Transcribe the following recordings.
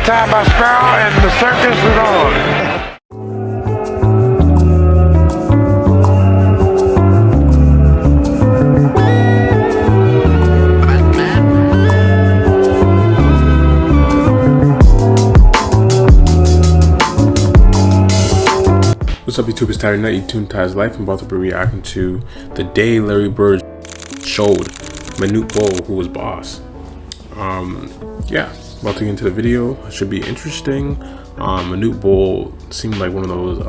time by Sproul, and the circus is on. What's up, YouTube? It's Saturday night. You tuned to Ty's Life. I'm about to be reacting to the day Larry Bird showed Manute Bol who was boss. Yeah, about to get into the video. It should be interesting. Manute Bol seemed like one of those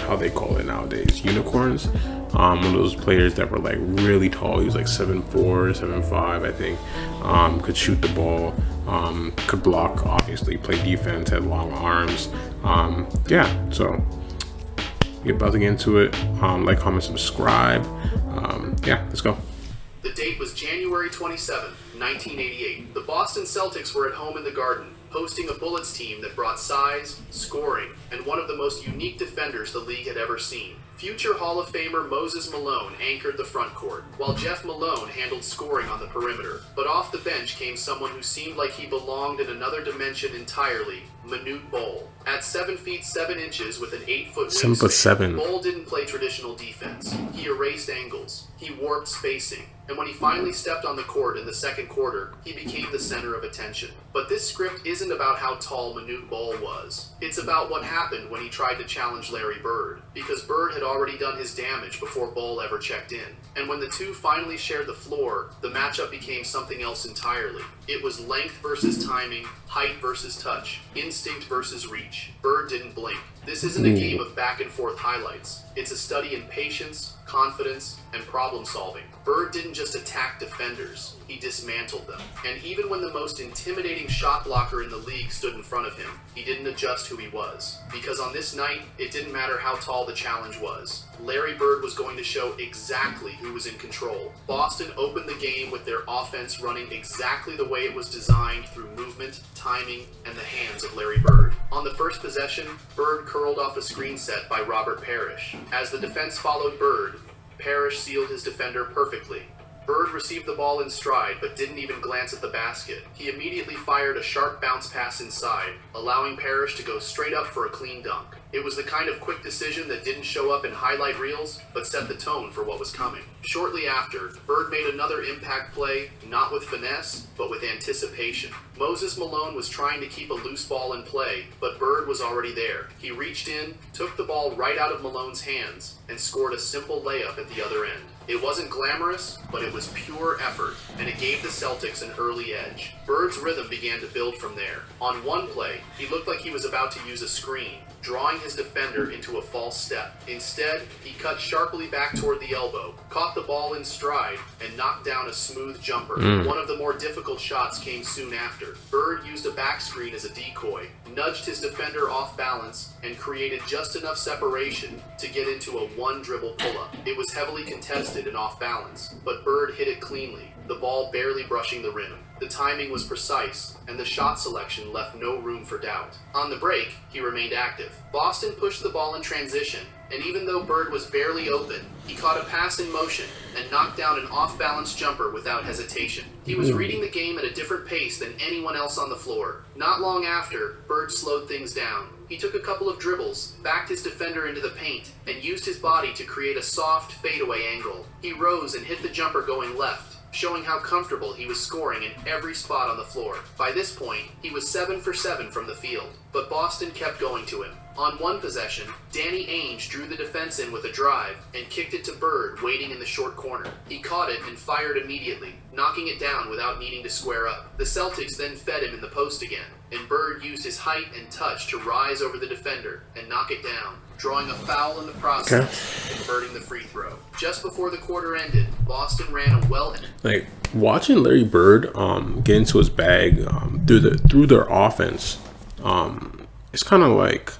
how they call it nowadays, unicorns. One of those players that were like really tall. He was like 7'4", 7'5", I think. Could shoot the ball. Could block, obviously, play defense, had long arms. Yeah, so we're about to get into it. Like, comment, subscribe. Yeah, let's go. The date was January 27, 1988. The Boston Celtics were at home in the Garden, hosting a Bullets team that brought size, scoring, and one of the most unique defenders the league had ever seen. Future Hall of Famer Moses Malone anchored the front court, while Jeff Malone handled scoring on the perimeter. But off the bench came someone who seemed like he belonged in another dimension entirely, Manute Bol. At 7 feet 7 inches with an 8-foot wingspan, Bol didn't play traditional defense. He erased angles. He warped spacing. And when he finally stepped on the court in the second quarter, he became the center of attention. But this script isn't about how tall Manute Bol was. It's about what happened when he tried to challenge Larry Bird, because Bird had already done his damage before Bol ever checked in. And when the two finally shared the floor, the matchup became something else entirely. It was length versus timing, height versus touch, instinct versus reach. Bird didn't blink. This isn't a game of back and forth highlights. It's a study in patience, confidence, and problem solving. Bird didn't just attack defenders, he dismantled them. And even when the most intimidating shot blocker in the league stood in front of him, he didn't adjust who he was. Because on this night, it didn't matter how tall the challenge was. Larry Bird was going to show exactly who was in control. Boston opened the game with their offense running exactly the way it was designed through movement, timing, and the hands of Larry Bird. On the first possession, Bird curled off a screen set by Robert Parrish. As the defense followed Bird, Parrish sealed his defender perfectly. Bird received the ball in stride, but didn't even glance at the basket. He immediately fired a sharp bounce pass inside, allowing Parrish to go straight up for a clean dunk. It was the kind of quick decision that didn't show up in highlight reels, but set the tone for what was coming. Shortly after, Bird made another impact play, not with finesse, but with anticipation. Moses Malone was trying to keep a loose ball in play, but Bird was already there. He reached in, took the ball right out of Malone's hands, and scored a simple layup at the other end. It wasn't glamorous, but it was pure effort, and it gave the Celtics an early edge. Bird's rhythm began to build from there. On one play, he looked like he was about to use a screen, drawing his defender into a false step. Instead, he cut sharply back toward the elbow, caught the ball in stride, and knocked down a smooth jumper. One of the more difficult shots came soon after. Bird used a back screen as a decoy, nudged his defender off balance, and created just enough separation to get into a one-dribble pull-up. It was heavily contested and off balance, but Bird hit it cleanly, the ball barely brushing the rim. The timing was precise, and the shot selection left no room for doubt. On the break, he remained active. Boston pushed the ball in transition, and even though Bird was barely open, he caught a pass in motion and knocked down an off-balance jumper without hesitation. He was reading the game at a different pace than anyone else on the floor. Not long after, Bird slowed things down. He took a couple of dribbles, backed his defender into the paint, and used his body to create a soft fadeaway angle. He rose and hit the jumper going left, showing how comfortable he was scoring in every spot on the floor. By this point, he was 7 for 7 from the field, but Boston kept going to him. On one possession, Danny Ainge drew the defense in with a drive and kicked it to Bird waiting in the short corner. He caught it and fired immediately, knocking it down without needing to square up. The Celtics then fed him in the post again, and Bird used his height and touch to rise over the defender and knock it down, drawing a foul in the process and converting the free throw. Just before the quarter ended, Boston ran a like watching Larry Bird get into his bag through their offense. It's kind of like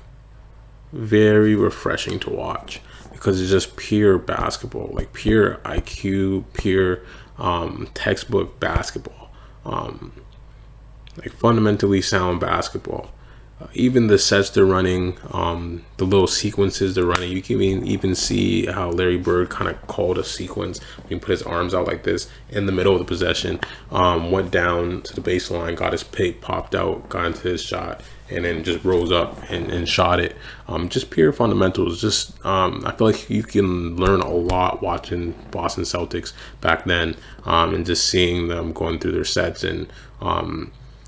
very refreshing to watch because it's just pure basketball, like pure IQ, pure textbook basketball, like fundamentally sound basketball. even the sets they're running, the little sequences they're running, you can even see how Larry Bird kind of called a sequence when he put his arms out like this in the middle of the possession, went down to the baseline, got his pick, popped out, got into his shot, and then just rose up and shot it. Just pure fundamentals. Just I feel like you can learn a lot watching Boston Celtics back then, and just seeing them going through their sets and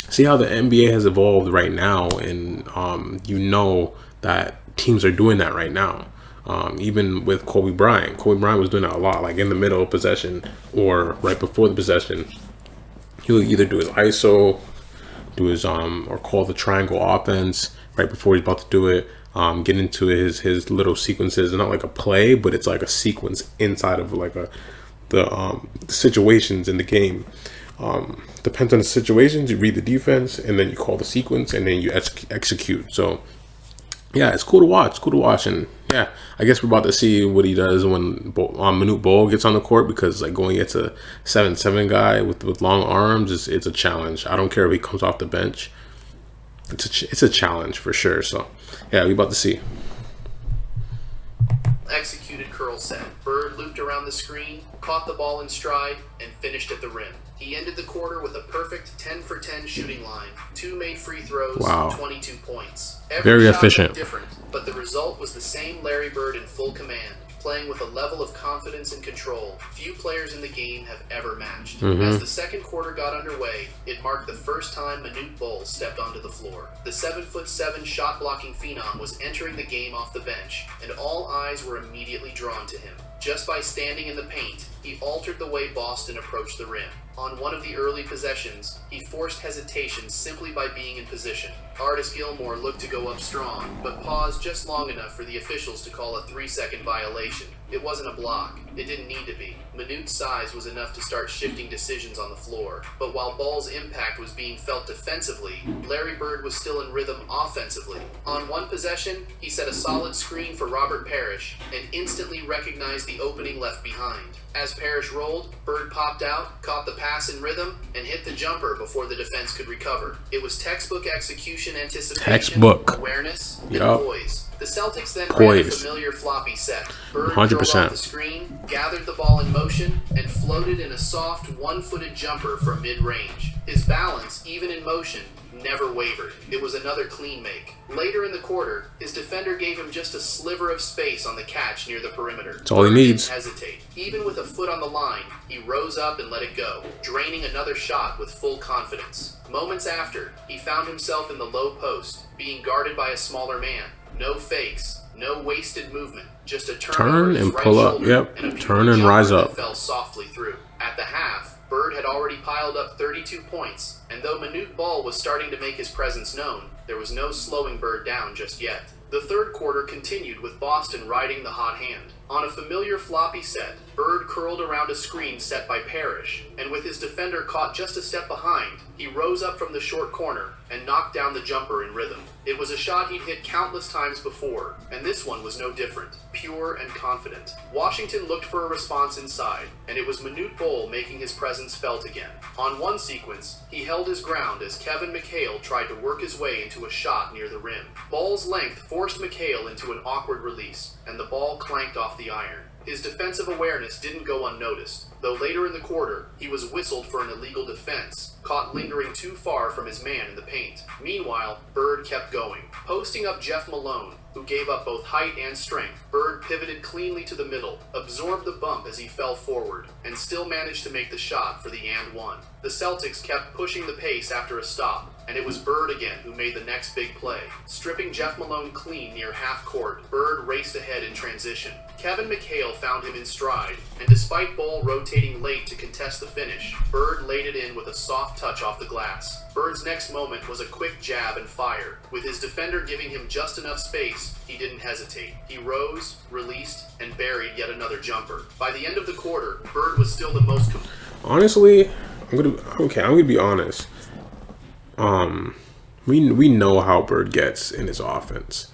see how the NBA has evolved right now. And you know that teams are doing that right now. Even with Kobe Bryant was doing that a lot, like in the middle of possession or right before the possession. He'll either do his ISO, do his or call the triangle offense right before he's about to do it, get into his little sequences. It's not like a play, but it's like a sequence inside of like the situations in the game. Depends on the situations. You read the defense, and then you call the sequence, and then you execute. So yeah, it's cool to watch. And yeah, I guess we're about to see what he does when Manute Bol gets on the court, because like going against a 7'7" guy with long arms, it's a challenge. I don't care if he comes off the bench. It's a challenge for sure. So yeah, we about to see. Executed curl set. Bird looped around the screen, caught the ball in stride, and finished at the rim. He ended the quarter with a perfect 10 for 10 shooting line, 2 made free throws, Wow. 22 points. Every Very shot efficient. looked different, but the result was the same Larry Bird in full command, playing with a level of confidence and control few players in the game have ever matched. As the second quarter got underway, it marked the first time Manute Bol stepped onto the floor. The 7'7" shot-blocking phenom was entering the game off the bench, and all eyes were immediately drawn to him. Just by standing in the paint, he altered the way Boston approached the rim. On one of the early possessions, he forced hesitation simply by being in position. Artis Gilmore looked to go up strong, but paused just long enough for the officials to call a 3-second violation. It wasn't a block. It didn't need to be. Manute's size was enough to start shifting decisions on the floor. But while Bol's impact was being felt defensively, Larry Bird was still in rhythm offensively. On one possession, he set a solid screen for Robert Parrish and instantly recognized the opening left behind. As Parrish rolled, Bird popped out, caught the pass in rhythm, and hit the jumper before the defense could recover. It was textbook execution, anticipation, awareness, and poise. The Celtics then ran a familiar floppy set. Bird 100%. drove off the screen, gathered the ball in motion, and floated in a soft, one-footed jumper from mid-range. His balance, even in motion, never wavered. It was another clean make. Later in the quarter, his defender gave him just a sliver of space on the catch near the perimeter. That's all he needs. Didn't hesitate. Even with a foot on the line, he rose up and let it go, draining another shot with full confidence. Moments after, he found himself in the low post, being guarded by a smaller man. No fakes, no wasted movement, just a turn and pull up. Yep, and a turn and rise up. Fell softly through. At the half, Bird had already piled up 32 points, and though Manute Bol was starting to make his presence known, there was no slowing Bird down just yet. The third quarter continued with Boston riding the hot hand. On a familiar floppy set, Bird curled around a screen set by Parrish, and with his defender caught just a step behind, he rose up from the short corner and knocked down the jumper in rhythm. It was a shot he'd hit countless times before, and this one was no different, pure and confident. Washington looked for a response inside, and it was Manute Bol making his presence felt again. On one sequence, he held his ground as Kevin McHale tried to work his way into a shot near the rim. Bol's length forced McHale into an awkward release, and the ball clanked off the iron. His defensive awareness didn't go unnoticed, though later in the quarter, he was whistled for an illegal defense, caught lingering too far from his man in the paint. Meanwhile, Bird kept going, posting up Jeff Malone, who gave up both height and strength. Bird pivoted cleanly to the middle, absorbed the bump as he fell forward, and still managed to make the shot for the and one. The Celtics kept pushing the pace after a stop, and it was Bird again who made the next big play. Stripping Jeff Malone clean near half court, Bird raced ahead in transition. Kevin McHale found him in stride, and despite Bol rotating late to contest the finish, Bird laid it in with a soft touch off the glass. Bird's next moment was a quick jab and fire. With his defender giving him just enough space, he didn't hesitate. He rose, released, and buried yet another jumper. By the end of the quarter, Bird was still the most... Honestly, I'm gonna be honest. We know how Bird gets in his offense.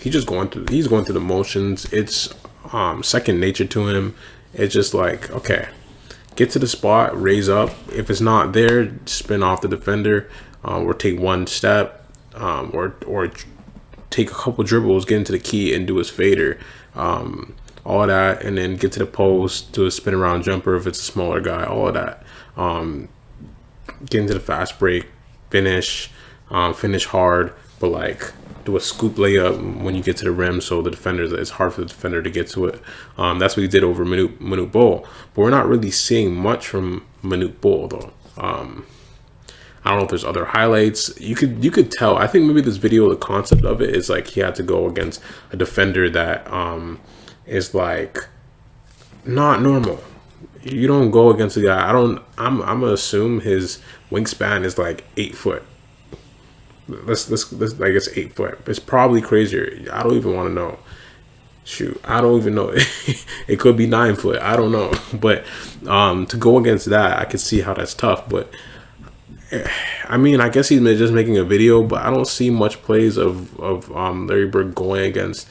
He's going through the motions. It's second nature to him. It's just like, okay, get to the spot, raise up. If it's not there, spin off the defender, or take one step, or take a couple dribbles, get into the key, and do his fader. All of that, and then get to the post, do a spin around jumper if it's a smaller guy. All of that. Get into the fast break, finish hard, but like do a scoop layup when you get to the rim, so the defenders, it's hard for the defender to get to it. That's what he did over Manute Bol, but we're not really seeing much from Manute Bol though. I don't know if there's other highlights. You could tell. I think maybe this video, the concept of it is like he had to go against a defender that is like not normal. You don't go against a guy. I'm gonna assume his wingspan is like 8 foot. Let's like it's 8 foot. It's probably crazier. I don't even want to know. Shoot, I don't even know. It could be 9 foot. I don't know. But to go against that, I could see how that's tough. But I mean, I guess he's just making a video, but I don't see much plays of Larry Bird going against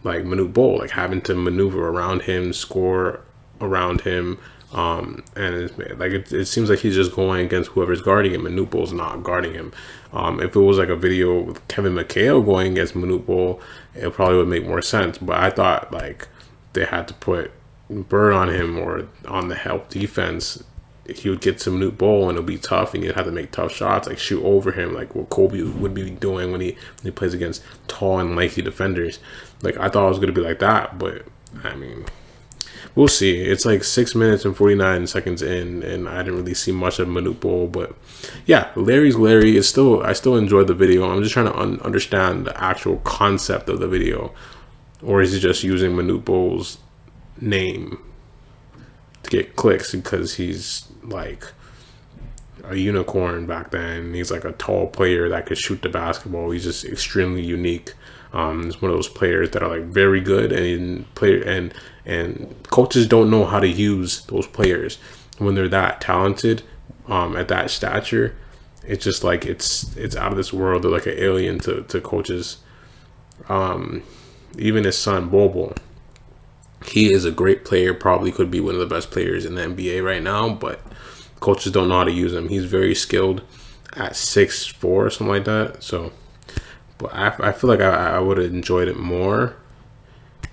like Manute Bol, like having to maneuver around him, score around him, and it seems like he's just going against whoever's guarding him, and Manute Bol's not guarding him. If it was like a video with Kevin McHale going against Manute Bol, it probably would make more sense. But I thought like they had to put Bird on him or on the help defense. He would get to Manute Bol and it'll be tough, and you'd have to make tough shots, like shoot over him, like what Kobe would be doing when he plays against tall and lanky defenders. Like I thought it was gonna be like that, but I mean, we'll see. It's like 6 minutes and 49 seconds in, and I didn't really see much of Manute Bol. But yeah, Larry's Larry. Is still, I still enjoyed the video. I'm just trying to understand the actual concept of the video, or is he just using Manute Bol's name to get clicks because he's like a unicorn back then? He's like a tall player that could shoot the basketball. He's just extremely unique. He's one of those players that are like very good, and coaches don't know how to use those players when they're that talented at that stature. It's just like it's out of this world. They're like an alien to coaches. Even his son Bobo, he is a great player, probably could be one of the best players in the NBA right now, but coaches don't know how to use him. He's very skilled at 6'4" or something like that. So, but I feel like I would have enjoyed it more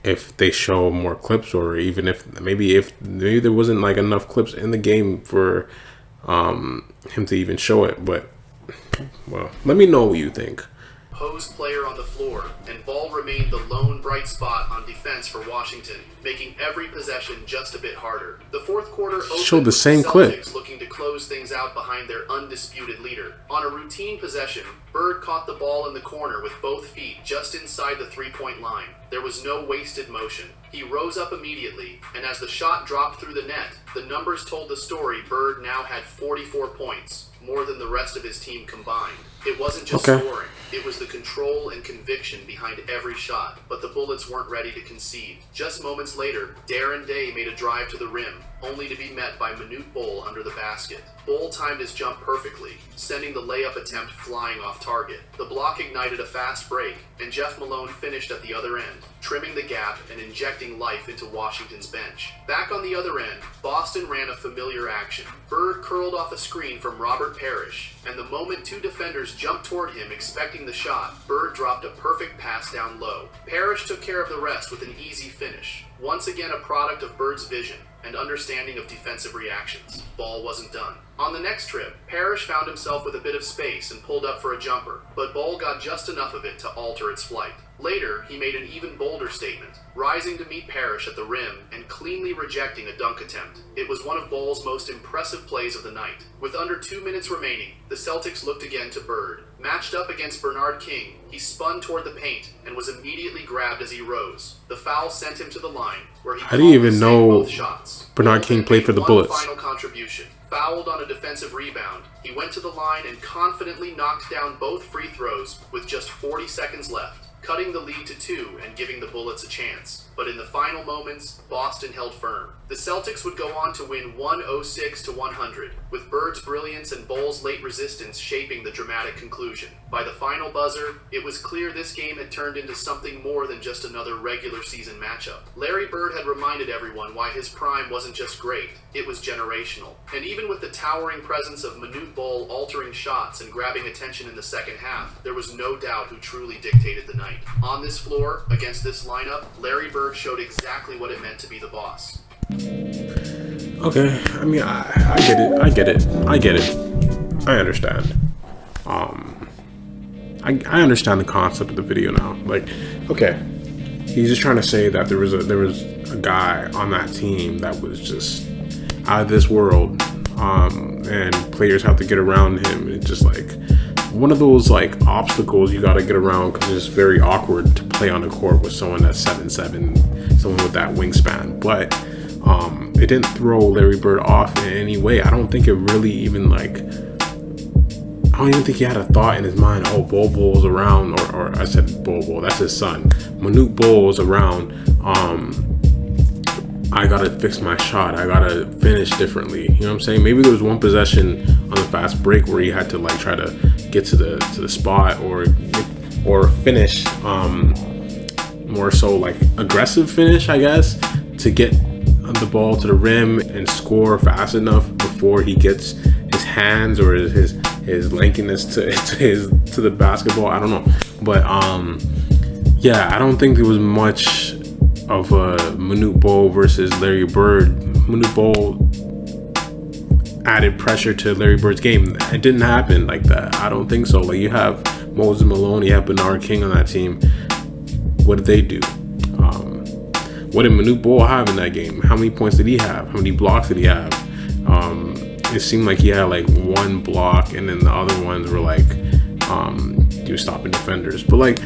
if they show more clips, or even if maybe there wasn't like enough clips in the game for him to even show it. But well, let me know what you think. Post player on the floor, and Ball remained the lone bright spot on defense for Washington, making every possession just a bit harder. The fourth quarter opened Showed the with same the clip. Celtics looking to close things out behind their undisputed leader. On a routine possession, Bird caught the ball in the corner with both feet just inside the three-point line. There was no wasted motion. He rose up immediately, and as the shot dropped through the net, the numbers told the story. Bird now had 44 points, more than the rest of his team combined. It wasn't just scoring. It was the control and conviction behind every shot, but the Bullets weren't ready to concede. Just moments later, Darren Day made a drive to the rim, only to be met by Manute Bol under the basket. Bol timed his jump perfectly, sending the layup attempt flying off target. The block ignited a fast break, and Jeff Malone finished at the other end, trimming the gap and injecting life into Washington's bench. Back on the other end, Boston ran a familiar action. Bird curled off a screen from Robert Parrish, and the moment two defenders jumped toward him expecting the shot, Bird dropped a perfect pass down low. Parrish took care of the rest with an easy finish. Once again a product of Bird's vision and understanding of defensive reactions. Ball wasn't done. On the next trip, Parrish found himself with a bit of space and pulled up for a jumper, but Ball got just enough of it to alter its flight. Later, he made an even bolder statement, rising to meet Parrish at the rim and cleanly rejecting a dunk attempt. It was one of Ball's most impressive plays of the night. With under 2 minutes remaining, the Celtics looked again to Bird. Matched up against Bernard King, he spun toward the paint and was immediately grabbed as he rose. The foul sent him to the line, where he How do you even know both shots. Bernard King played for the Bullets? Final contribution. Fouled on a defensive rebound, he went to the line and confidently knocked down both free throws with just 40 seconds left. cutting the lead to 2 and giving the Bullets a chance. But in the final moments, Boston held firm. The Celtics would go on to win 106-100, with Bird's brilliance and Bole's late resistance shaping the dramatic conclusion. By the final buzzer, it was clear this game had turned into something more than just another regular season matchup. Larry Bird had reminded everyone why his prime wasn't just great, it was generational. And even with the towering presence of Manute Bol altering shots and grabbing attention in the second half, there was no doubt who truly dictated the night. On this floor, against this lineup, Larry Bird showed exactly what it meant to be the boss. Okay, I mean, I get it. I understand. I understand the concept of the video now. Like, okay, he's just trying to say that there was a guy on that team that was just out of this world, and players have to get around him. It's just like one of those like obstacles you got to get around because it's very awkward to play on the court with someone that's 7'7", someone with that wingspan. But it didn't throw Larry Bird off in any way. I don't think it really even like. I don't even think he had a thought in his mind. Oh, Bol's around, or I said Bol. That's his son. Manute Bol's around. I gotta fix my shot. I gotta finish differently. You know what I'm saying? Maybe there was one possession on the fast break where he had to like try to get to the spot or finish more so like aggressive finish, I guess, to get the ball to the rim and score fast enough before he gets his hands or his lankiness to the basketball. I don't know, but yeah, I don't think there was much of a Manute Bol versus Larry Bird. Manute Bol added pressure to Larry Bird's game. It didn't happen like that. I don't think so. Like, you have Moses Malone, you have Bernard King on that team. What did they do? What did Manute Bol have in that game? How many points did he have? How many blocks did he have? It seemed like he had like one block, and then the other ones were like he was stopping defenders. But like,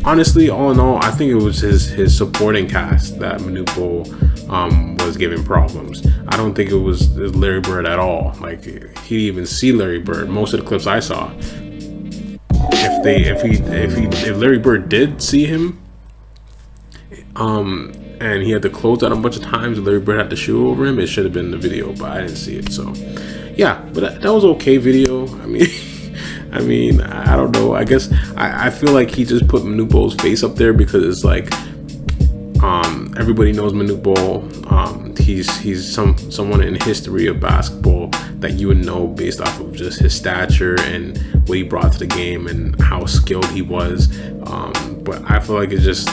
honestly, all in all, I think it was his supporting cast that Manute Bol was giving problems. I don't think it was Larry Bird at all. Like, he didn't even see Larry Bird. Most of the clips I saw, if Larry Bird did see him, and he had to close out a bunch of times, Larry Bird had to shoot over him, it should have been in the video, but I didn't see it. So yeah, but that was okay video. I mean, I don't know. I guess I feel like he just put Manute Bol's face up there because it's like everybody knows Manute Bol. He's someone in history of basketball that you would know based off of just his stature and what he brought to the game and how skilled he was. But I feel like it's just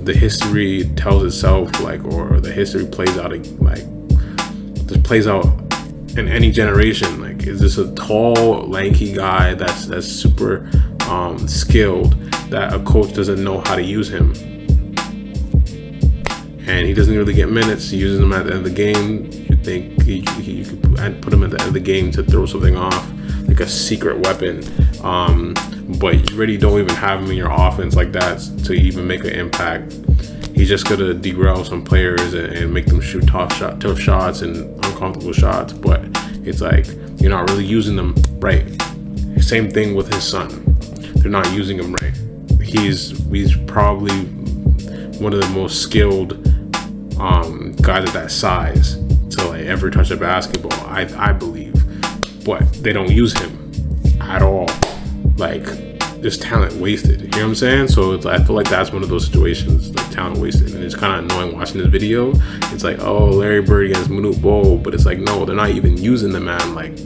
the history tells itself, like, or the history plays out like this plays out in any generation. Like, is this a tall, lanky guy that's super skilled that a coach doesn't know how to use him, and he doesn't really get minutes? He uses him at the end of the game. You think he could put him at the end of the game to throw something off, like a secret weapon, but you really don't even have him in your offense like that to even make an impact. He's just gonna derail some players and make them shoot tough shots and uncomfortable shots, but it's like you're not really using them right. Same thing with his son. They're not using him right. He's probably one of the most skilled guys at that size to like ever touch a basketball, I believe, but they don't use him at all. Like, there's talent wasted, you know what I'm saying? So it's, I feel like that's one of those situations, like talent wasted, and it's kind of annoying watching this video. It's like, oh, Larry Bird against Manute Bol, but it's like, no, they're not even using the man. Like,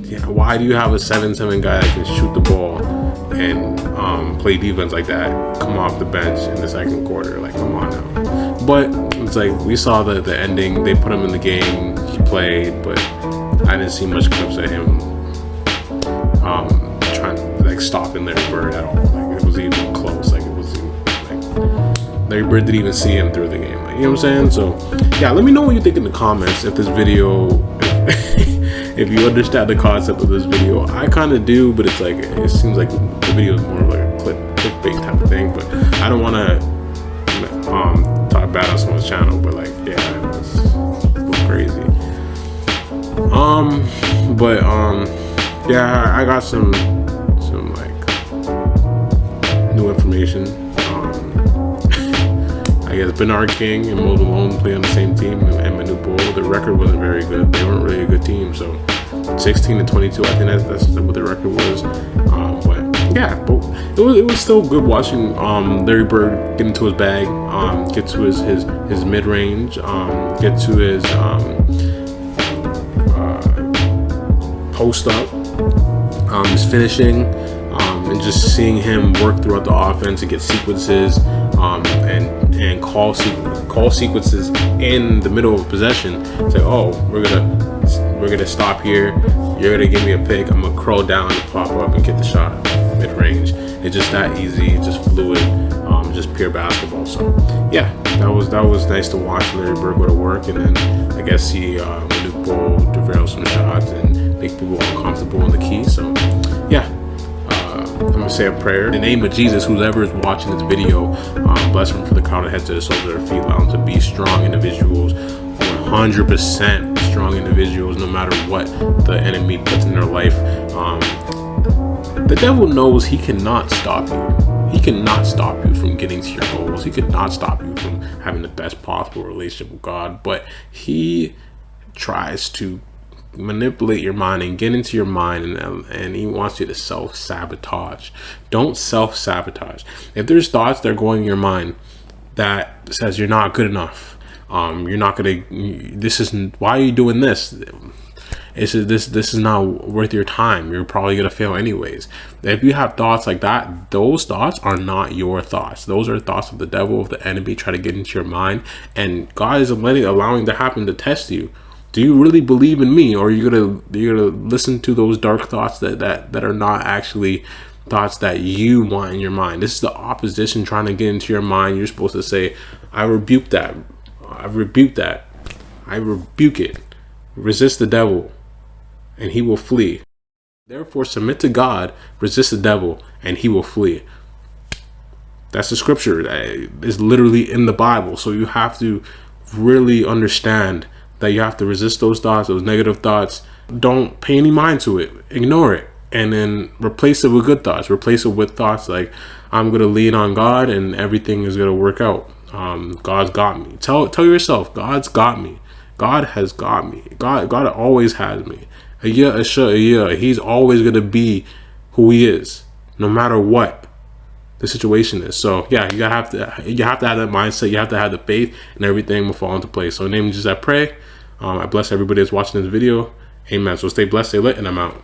yeah, why do you have a 7'7" guy that can shoot the ball and play defense like that come off the bench in the second quarter? Like, come on now. But it's like, we saw the ending. They put him in the game, he played, but I didn't see much clips of him trying to like stopping Larry Bird at all. Like, it wasn't even close. Like, it wasn't like Larry Bird didn't even see him through the game. Like, you know what I'm saying? So yeah, let me know what you think in the comments. If this video, if you understand the concept of this video. I kind of do, but it's like, it seems like the video is more of like a clickbait type of thing. But I don't want to talk bad on someone's channel. But like, yeah, it's a little crazy. Yeah, I got some like new information. I guess Bernard King and Mo Malone play on the same team, and Manute Bol. The record wasn't very good. They weren't really a good team. So 16-22, I think that's what the record was. But yeah, but it was still good watching Larry Bird get into his bag, get to his mid range, get to his post up, his finishing, and just seeing him work throughout the offense and get sequences, and call sequences in the middle of possession. Say, oh, we're gonna stop here. You're gonna give me a pick. I'm gonna curl down and pop up and get the shot mid range. It's just that easy, just fluid, just pure basketball. So yeah, that was nice to watch Larry Bird go to work, and then I guess see Manute Bol derail some shots and make people uncomfortable in the key. So yeah. I'm gonna say a prayer. In the name of Jesus, whoever is watching this video, bless them from the crown of their head to the soles of their feet. Allow them to be strong individuals, 100% strong individuals, no matter what the enemy puts in their life. The devil knows he cannot stop you. He cannot stop you from getting to your goals. He could not stop you from having the best possible relationship with God. But he tries to manipulate your mind and get into your mind, and he wants you to self-sabotage. Don't self-sabotage. If there's thoughts that are going in your mind that says you're not good enough, you're not gonna, this isn't, why are you doing this? This is not worth your time. You're probably gonna fail anyways. If you have thoughts like that, those thoughts are not your thoughts. Those are thoughts of the devil, of the enemy, try to get into your mind, and God is allowing to happen to test you. Do you really believe in me, or are you gonna listen to those dark thoughts that are not actually thoughts that you want in your mind? This is the opposition trying to get into your mind. You're supposed to say, I rebuke that. I rebuke that. I rebuke it. Resist the devil, and he will flee. Therefore, submit to God, resist the devil, and he will flee. That's the scripture. That is literally in the Bible. So you have to really understand that you have to resist those thoughts, those negative thoughts. Don't pay any mind to it. Ignore it. And then replace it with good thoughts. Replace it with thoughts like, I'm going to lean on God and everything is going to work out. God's got me. Tell yourself, God's got me. God has got me. God always has me. He's always going to be who he is, no matter what the situation is. So yeah, you have to have that mindset. You have to have the faith, and everything will fall into place. So in the name of Jesus, I pray. I bless everybody that's watching this video. Amen. So stay blessed, stay lit, and I'm out.